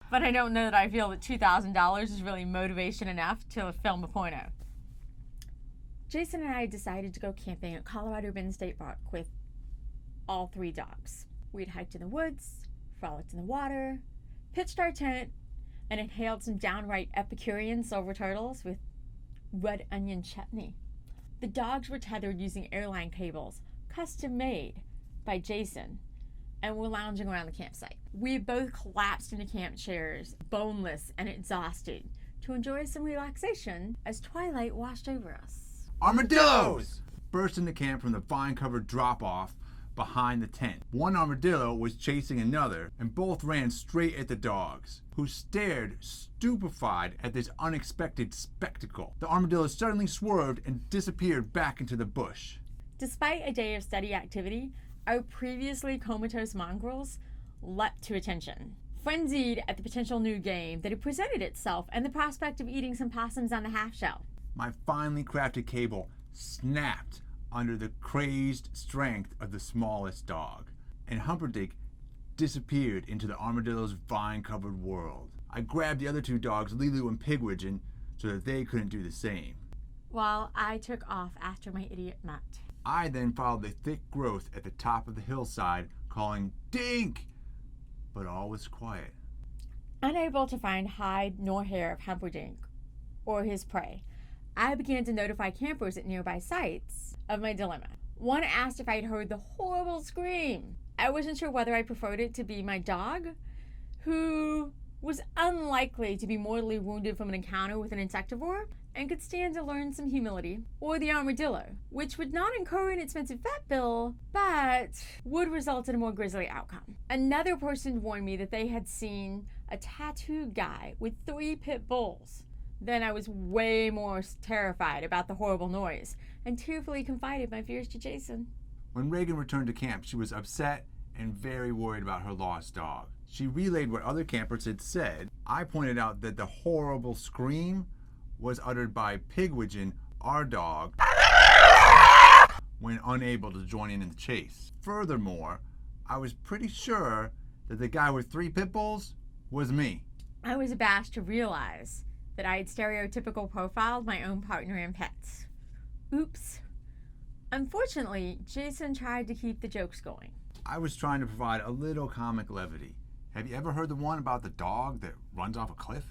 But I don't know that I feel that $2,000 is really motivation enough to film a porno. Jason and I decided to go camping at Colorado Bend State Park with all 3 dogs. We'd hiked in the woods, frolicked in the water, pitched our tent, and inhaled some downright Epicurean silver turtles with red onion chutney. The dogs were tethered using airline cables, custom made by Jason, and were lounging around the campsite. We both collapsed into camp chairs, boneless and exhausted, to enjoy some relaxation as twilight washed over us. Armadillos! Burst into camp from the vine-covered drop-off behind the tent. One armadillo was chasing another, and both ran straight at the dogs, who stared stupefied at this unexpected spectacle. The armadillo suddenly swerved and disappeared back into the bush. Despite a day of steady activity, our previously comatose mongrels leapt to attention, frenzied at the potential new game that had presented itself and the prospect of eating some possums on the half shell. My finely crafted cable snapped under the crazed strength of the smallest dog, and Humperdinck disappeared into the armadillo's vine-covered world. I grabbed the other 2 dogs, Lulu and Pigwidgeon, so that they couldn't do the same. While I took off after my idiot mutt. I then followed the thick growth at the top of the hillside, calling, "Dink!" But all was quiet. Unable to find hide nor hair of Humperdinck or his prey, I began to notify campers at nearby sites of my dilemma. One asked if I'd heard the horrible scream. I wasn't sure whether I preferred it to be my dog, who was unlikely to be mortally wounded from an encounter with an insectivore and could stand to learn some humility, or the armadillo, which would not incur an expensive vet bill, but would result in a more grisly outcome. Another person warned me that they had seen a tattooed guy with 3 pit bulls. Then I was way more terrified about the horrible noise and tearfully confided my fears to Jason. When Regan returned to camp, she was upset and very worried about her lost dog. She relayed what other campers had said. I pointed out that the horrible scream was uttered by Pigwidgeon, our dog, when unable to join in the chase. Furthermore, I was pretty sure that the guy with 3 pit bulls was me. I was abashed to realize that I had stereotypical profiled my own partner and pets. Oops. Unfortunately, Jason tried to keep the jokes going. I was trying to provide a little comic levity. Have you ever heard the one about the dog that runs off a cliff?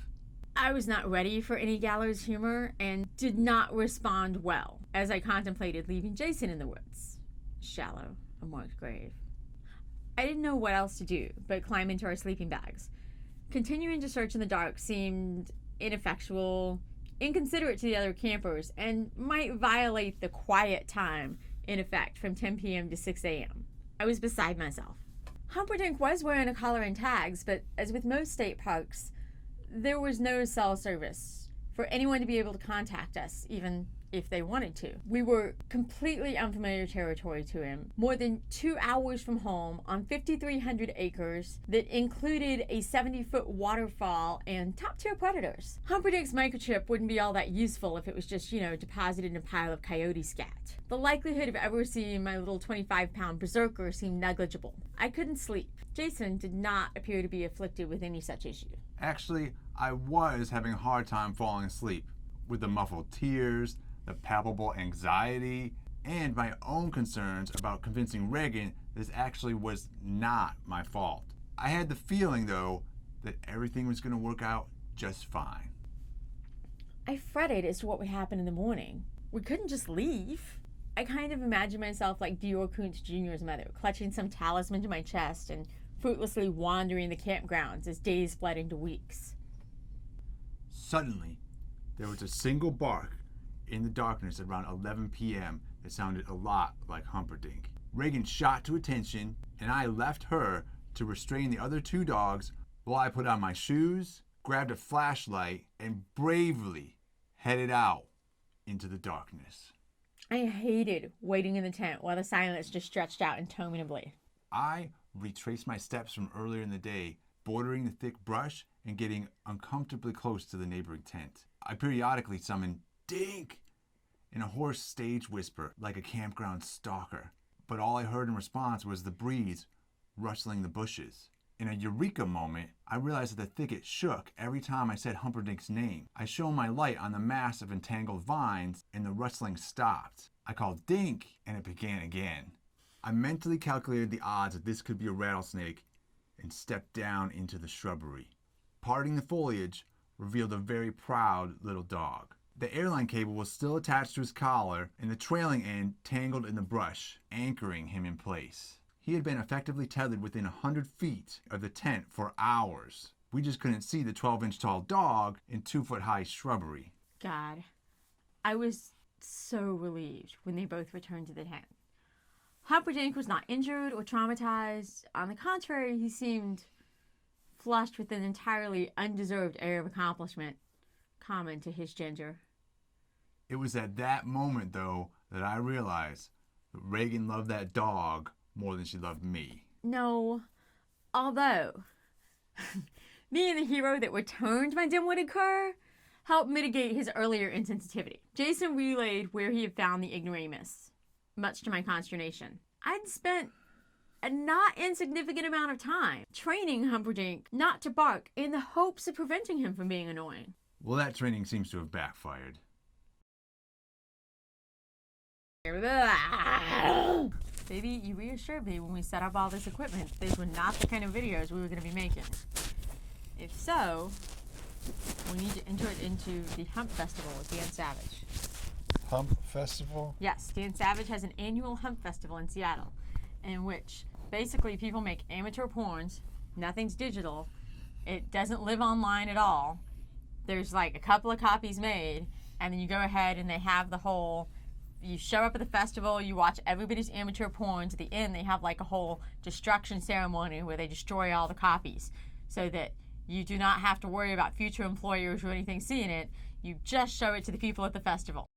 I was not ready for any gallows humor and did not respond well as I contemplated leaving Jason in the woods. Shallow, a marked grave. I didn't know what else to do but climb into our sleeping bags. Continuing to search in the dark seemed ineffectual, inconsiderate to the other campers, and might violate the quiet time in effect from 10 p.m. to 6 a.m. I was beside myself. Humperdinck was wearing a collar and tags, but as with most state parks, there was no cell service for anyone to be able to contact us, even if they wanted to. We were completely unfamiliar territory to him, more than 2 hours from home on 5,300 acres that included a 70-foot waterfall and top-tier predators. Humperdinck's microchip wouldn't be all that useful if it was just, deposited in a pile of coyote scat. The likelihood of ever seeing my little 25-pound berserker seemed negligible. I couldn't sleep. Jason did not appear to be afflicted with any such issue. Actually, I was having a hard time falling asleep, with the muffled tears, the palpable anxiety, and my own concerns about convincing Regan this actually was not my fault. I had the feeling, though, that everything was going to work out just fine. I fretted as to what would happen in the morning. We couldn't just leave. I kind of imagined myself like Dior Kuntz Jr.'s mother, clutching some talisman to my chest and fruitlessly wandering the campgrounds as days bled into weeks. Suddenly, there was a single bark in the darkness around 11 p.m. that sounded a lot like Humperdinck. Regan shot to attention, and I left her to restrain the other 2 dogs while I put on my shoes, grabbed a flashlight, and bravely headed out into the darkness. I hated waiting in the tent while the silence just stretched out interminably. I retraced my steps from earlier in the day, bordering the thick brush and getting uncomfortably close to the neighboring tent. I periodically summoned "Dink" in a hoarse stage whisper like a campground stalker, but all I heard in response was the breeze rustling the bushes. In a eureka moment, I realized that the thicket shook every time I said Humperdinck's name. I shone my light on the mass of entangled vines, and the rustling stopped. I called Dink, and it began again. I mentally calculated the odds that this could be a rattlesnake and stepped down into the shrubbery. Parting the foliage revealed a very proud little dog. The airline cable was still attached to his collar, and the trailing end tangled in the brush, anchoring him in place. He had been effectively tethered within 100 feet of the tent for hours. We just couldn't see the 12-inch tall dog in 2-foot-high shrubbery. God, I was so relieved when they both returned to the tent. Humperdinck was not injured or traumatized. On the contrary, he seemed flushed with an entirely undeserved air of accomplishment common to his ginger. It was at that moment, though, that I realized that Regan loved that dog more than she loved me. No, although being the hero that returned my dim-witted cur helped mitigate his earlier insensitivity. Jason relayed where he had found the ignoramus, much to my consternation. I'd spent a not insignificant amount of time training Humperdinck not to bark in the hopes of preventing him from being annoying. Well, that training seems to have backfired. Baby, you reassured me when we set up all this equipment. These were not the kind of videos we were going to be making. If so, we need to enter it into the Hump Festival with Dan Savage. Hump Festival? Yes, Dan Savage has an annual Hump Festival in Seattle, in which basically people make amateur porns. Nothing's digital. It doesn't live online at all. There's like a couple of copies made, and then you go ahead and they have the whole... You show up at the festival, you watch everybody's amateur porns. At the end, they have like a whole destruction ceremony where they destroy all the copies so that you do not have to worry about future employers or anything seeing it. You just show it to the people at the festival.